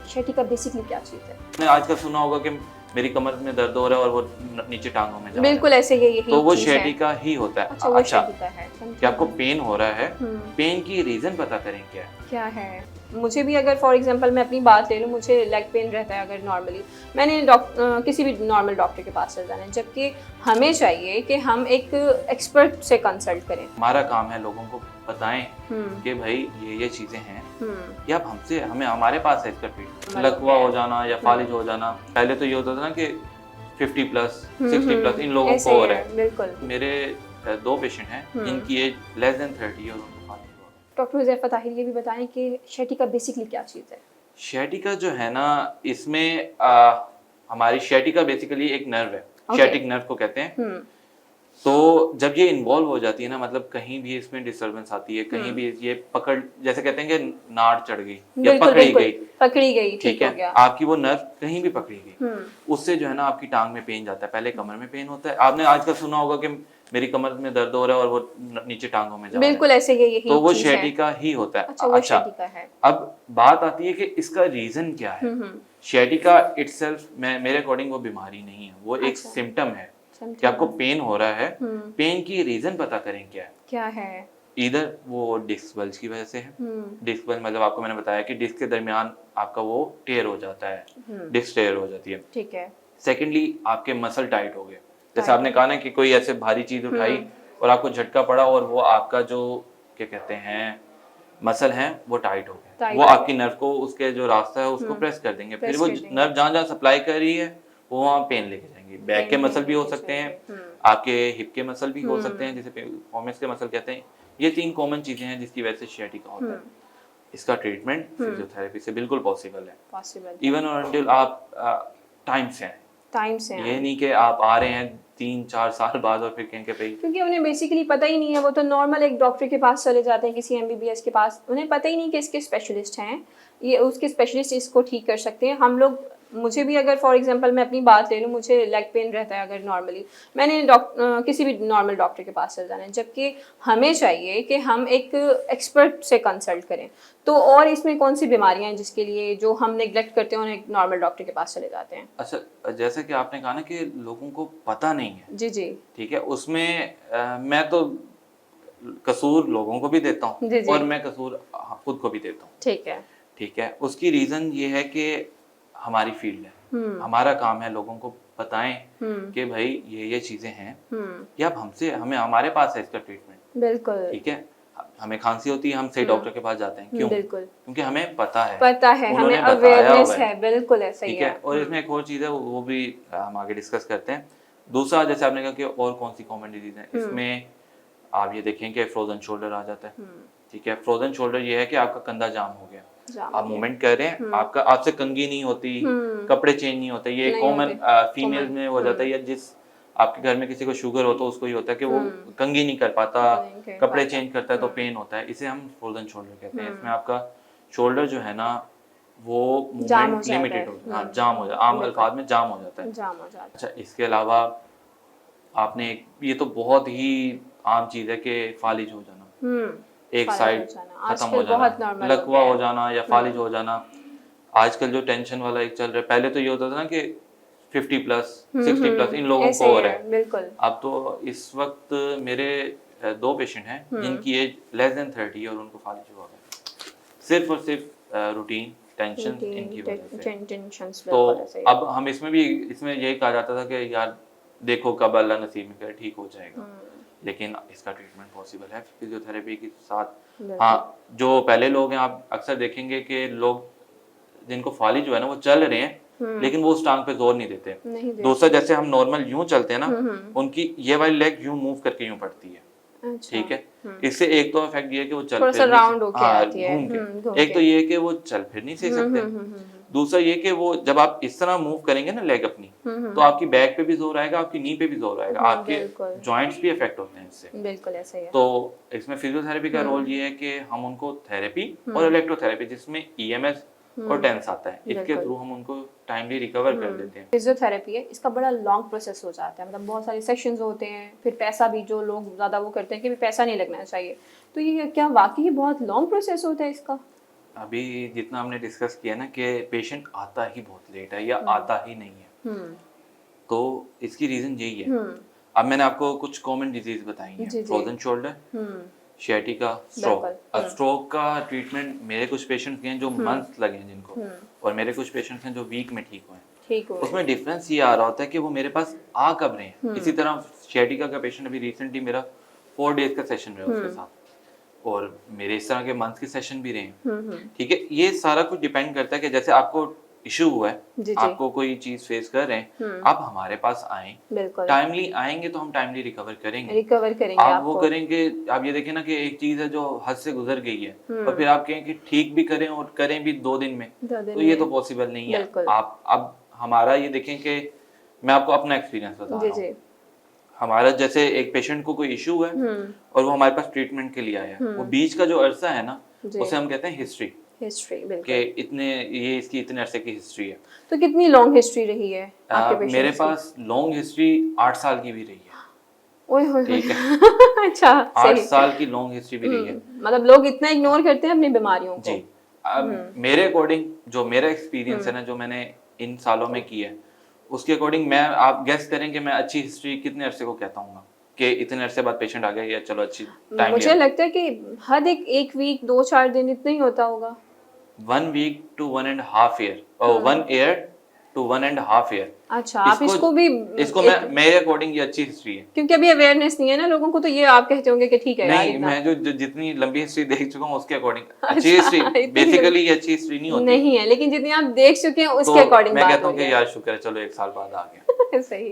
Sciatica basically क्या चीज़ है? आपने आजकल सुना होगा कि मेरी कमर में दर्द हो रहा है और वो नीचे टांगों में जा रहा है। बिल्कुल ऐसे ही यही तो वो चीज़ है। शैटिका ही होता है। अच्छा वो शैटिका है। कि आपको पेन हो रहा है, हम्म। पेन की रीजन पता करें क्या है। क्या है? मुझे भी अगर फॉर एग्जांपल मैं अपनी बात ले लूँ, मुझे लेग पेन रहता है अगर नॉर्मली, मैंने किसी भी नॉर्मल डॉक्टर के पास चल जाना है, जबकि हमें चाहिए कि हम एक एक्सपर्ट से कंसल्ट करें। हमारा काम है लोगों को बताएं हम्म। कि भाई ये चीजें हैं, हम्म। ये आप हमसे हमें हमारे पास है इसका ट्रीटमेंट। मतलब लकवा क्या हो है? जाना या फालिज हो जाना, पहले तो ये होता था ना कि 50 प्लस 60 प्लस इन लोगों ऐसे को ही हो है, रहा है। बिल्कुल। मेरे 2 पेशेंट हैं जिनकी एज लेस देन 30 है और उनको फालिज हुआ है। डॉक्टर हुज़ैफा ताहिर ये भी बताएं कि शैटिका बेसिकली क्या चीज़ है? शैटिका जो है ना, इसमें हमारी शैटिका बेसिकली एक नर्व है। Okay. शैटिक नर्व को कहते हैं। हम्म। तो जब ये इन्वॉल्व हो जाती है ना, मतलब कहीं भी इसमें डिस्टरबेंस आती है, कहीं भी ये पकड़, जैसे कहते हैं कि नाड़ चढ़ गई या बिल्कुल पकड़ी बिल्कुल गई, पकड़ी गई, ठीक ठीक हो है, गया। आपकी वो नर्व कहीं भी पकड़ी गई, उससे जो है ना आपकी टांग में पेन जाता है। पहले कमर में पेन होता है, आपने आजकल सुना होगा कि मेरी कमर में दर्द हो रहा है और वो नीचे टांगों में जा रहा है। बिल्कुल ऐसे ही यही तो वो चीज़ है। शैटिका ही होता है। अच्छा वो शैटिका है। अब बात आती है कि इसका रीजन क्या है। शैटिका इटसेल्फ मेरे अकॉर्डिंग वो बीमारी नहीं है, वो एक अच्छा। सिम्टम है कि आपको पेन हो रहा है। हम्म। पेन की रीजन पता करें क्या है। क्या है? इधर वो डिस्क बल्ज की वजह से है। डिस्क बल्ज मतलब आपको मैंने बताया कि डिस्क के दरमियान आपका वो टेयर हो जाता है, डिस्क टेयर हो जाती है। ठीक है। सेकेंडली आपके मसल टाइट हो गए, जैसे टाइट आपने कहा ना कि कोई ऐसे भारी चीज उठाई और आपको झटका पड़ा और वो आपका जो क्या कहते हैं मसल हैं वो टाइट हो गए, वो आपकी नर्व को उसके जो रास्ता है उसको प्रेस कर देंगे, फिर वो नर्व जहाँ जहाँ सप्लाई कर रही है वो वहाँ पेन लेके जाएंगे। बैक के मसल भी हो सकते हैं, आपके हिप के मसल भी हो सकते हैं, जिसे पोमेस के मसल कहते हैं। ये 3 कॉमन चीजें हैं जिसकी वजह से शैटिका होता है। इसका ट्रीटमेंट फिजियोथेरेपी से बिल्कुल पॉसिबल है, इवन और अंटिल आप टाइम से आए। टाइम से ये नहीं कि आप आ रहे हैं 3-4 साल बाद और फिर कहेंगे भाई, क्योंकि उन्हें बेसिकली पता ही नहीं है, वो तो नॉर्मल एक डॉक्टर के पास चले जाते हैं, किसी एमबीबीएस के पास, उन्हें पता ही नहीं कि इसके स्पेशलिस्ट हैं, ये उसके स्पेशलिस्ट इसको ठीक कर सकते हैं। हम लोग, मुझे भी अगर फॉर एग्जांपल मैं अपनी बात ले लूँ, मुझे लेग पेन रहता है अगर नॉर्मली, मैंने किसी भी नॉर्मल डॉक्टर के पास चल जाना है, जबकि हमें चाहिए कि हम एक एक्सपर्ट से कंसल्ट करें। तो और इसमें कौन सी बीमारियां हैं जिसके लिए जो हम नेग्लेक्ट करते हैं और एक नॉर्मल डॉक्टर के पास चले जाते हैं? अच्छा जैसे कि आपने कहा ना कि लोगों को पता नहीं है, जी जी, ठीक है, उसमें मैं तो कसूर लोगों को भी देता हूँ जी जी, और मैं कसूर खुद को भी देता हूँ, ठीक है। ठीक है। उसकी रीजन ये है कि हमारी फील्ड है, हमारा काम है लोगों को बताएं कि भाई ये चीजें हैं, ये आप हमसे हमें हमारे पास है इसका ट्रीटमेंट, बिल्कुल, ठीक है। हमें खांसी होती है, हम सही डॉक्टर के पास जाते हैं, क्यों? बिल्कुल, क्योंकि हमें पता है, हमें उन्होंने बताया अवेयरनेस हुआ है, बिल्कुल ऐसा ही ठीक है। और इसमें एक और चीज़ है, वो भी हम आगे डिस्कस करते हैं। दूसरा, जैसे आपने कहा कि और कौन सी कॉमन डिजीज है, इसमें आप ये देखें कि फ्रोजन शोल्डर आ जाता है, ठीक है। फ्रोजन शोल्डर ये है कि आपका कंधा जाम हो गया, आप मूवमेंट कर रहे हैं, आपका आपसे कंघी नहीं होती, कपड़े चेंज नहीं होते, ये कॉमन फीमेल में हो जाता है, या जिस आपके घर में किसी को शुगर हो तो उसको ही होता है कि वो कंघी नहीं कर पाता, कपड़े चेंज करता है तो पेन होता है, इसे हम फ्रोजन शोल्डर कहते हैं। इसमें आपका शोल्डर जो है ना वो मूवमेंट लिमिटेड होता है, हाँ जाम हो जाता है, आम अल्फाज में जाम हो जाता है, जाम हो जाता है। अच्छा, इसके अलावा आपने ये तो बहुत ही आम चीज़ है कि फालिज हो जाना, एक साइड खत्म हो जाना, लकवा हो जाना या फालिज हो जाना। आजकल जो टेंशन वाला एक चल रहा है, पहले तो ये होता था ना कि 50 प्लस 60 प्लस इन लोगों को हो रहा है, बिल्कुल। अब तो इस वक्त मेरे 2 पेशेंट हैं जिनकी एज लेस देन 30 है और उनको फालिज हुआ है, सिर्फ और सिर्फ रूटीन टेंशन इनकी वजह से। तो अब हम इसमें यही कहा जाता था कि यार देखो कब अल्लाह नसीब में करे ठीक हो जाएगा, लेकिन इसका ट्रीटमेंट पॉसिबल है फिजियोथेरेपी के साथ। हाँ, जो पहले लोग हैं, आप अक्सर देखेंगे कि लोग जिनको फालिज जो है ना वो चल रहे हैं लेकिन वो उस टांग पे जोर नहीं देते। दूसरा, जैसे हम नॉर्मल यूं चलते हैं ना, उनकी ये वाली लेग यूं मूव करके यूं पड़ती है, ठीक है। इससे एक तो इफेक्ट ये है कि वो चल फिर राउंड होके आती है, घूम के, एक तो ये है कि वो चल फिर नहीं सही सकते, दूसरा ये कि वो जब आप इस तरह मूव करेंगे ना लेग अपनी, तो आपकी बैक पे भी जोर आएगा, आपकी नी पे भी जोर आएगा, आपके जॉइंट्स भी इफेक्ट होते हैं इससे, बिल्कुल ऐसा ही है। तो इसमें फिजियोथेरेपी का रोल ये है कि हम उनको थेरेपी और इलेक्ट्रोथेरेपी, जिसमें ईएमएस और टेंस आता है, इसके थ्रू हम उनको टाइमली रिकवर कर देते हैं। फिजियोथेरेपी है, इसका बड़ा लॉन्ग प्रोसेस हो जाता है, मतलब बहुत सारे सेशंस होते हैं, फिर पैसा भी, जो लोग ज़्यादा वो करते हैं कि भी पैसा नहीं लगना चाहिए, तो ये क्या वाकई बहुत लॉन्ग प्रोसेस होता है इसका? अभी जितना हमने डिस्कस किया ना कि पेशेंट आता ही बहुत लेट है या आता ही नहीं है, तो इसकी रीजन यही है। अब मैंने आपको कुछ कॉमन डिजीज बताई जी, हैं, जी। Frozen shoulder, sciatica, stroke. बिल्कुल। अब स्ट्रोक का ट्रीटमेंट मेरे कुछ पेशेंट्स हैं जो मंथ्स लगे हैं जिनको, और मेरे कुछ पेशेंट्स हैं जो वीक में ठीक हुए हैं। ठीक हो उसमें डिफरेंस ये आ रहा होता है कि वो मेरे पास आ कब रहे हैं। इसी तरह शियाटिका का पेशेंट अभी रिसेंटली मेरा 4 डेज का सेशन रहा उसके साथ, और मेरे इस तरह के मंथ के सेशन भी रहे हैं। ठीक है, ये सारा कुछ डिपेंड करता है कि जैसे आपको इशू हुआ है, जी, जी। आपको कोई चीज फेस कर रहे हैं, आप हमारे पास आएं, बिल्कुल टाइमली आएंगे तो हम टाइमली रिकवर करेंगे। रिकवर करेंगे आप वो आपको। करेंगे, आप ये देखें ना कि एक चीज है जो हद से गुजर गई है और फिर आप कहें कि ठीक भी करें और करें भी 2 दिन में, 2 दिन तो ये में। तो पॉसिबल नहीं है। बिल्कुल। आप अब हमारा ये देखें कि मैं आपको अपना एक्सपीरियंस बता जी, रहा जी। हूँ। हमारा जैसे एक पेशेंट को कोई इशू है और वो हमारे पास ट्रीटमेंट के लिए आया है, वो बीच का जो अरसा है ना, जी। उसे हम कहते हैं हिस्ट्री, हिस्ट्री बिल्कुल। कि इतने ये इसकी इतने अरसे की हिस्ट्री है। तो कितनी लॉन्ग हिस्ट्री रही है आपके पेशेंट्स मेरे की? पास लॉन्ग हिस्ट्री 8 साल की भी रही है। ओए होए होए। ठीक है, अच्छा 8 सही। साल की लॉन्ग हिस्ट्री भी रही है। मतलब लोग इतना इग्नोर करते हैं अपनी बीमारियों को। जी। अब मेरे अकॉर्डिंग जो मेरा एक्सपीरियंस है ना, जो मैंने इन सालों में किया है, उसके अकॉर्डिंग मैं, आप गेस करें कि मैं अच्छी हिस्ट्री कितने अरसे को कहता हूँ कि इतने अरसे बाद पेशेंट आ गया या चलो अच्छी टाइम मुझे लगता है कि हद एक वीक 2-4 दिन इतना ही होता होगा। 1 वीक टू 1.5 ईयर, और 1 ईयर टू 1.5 ईयर। अच्छा आप इसको भी इसको मैं मेरे अकॉर्डिंग ये अच्छी हिस्ट्री है, क्योंकि अभी अवेयरनेस नहीं है ना लोगों को, तो ये आप कहते होंगे कि ठीक है यार नहीं इतना मैं जो जितनी लंबी हिस्ट्री देख चुका हूँ उसके अकॉर्डिंग अच्छी अच्छा, हिस्ट्री, इतनी बेसिकली ये अच्छी हिस्ट्री नहीं होती। नहीं है, लेकिन जितनी आप देख चुके हैं तो उसके अकॉर्डिंग मैं बात कहता हो हूँ रही कि है। यार शुक्र है चलो 1 साल बाद आ गया। सही।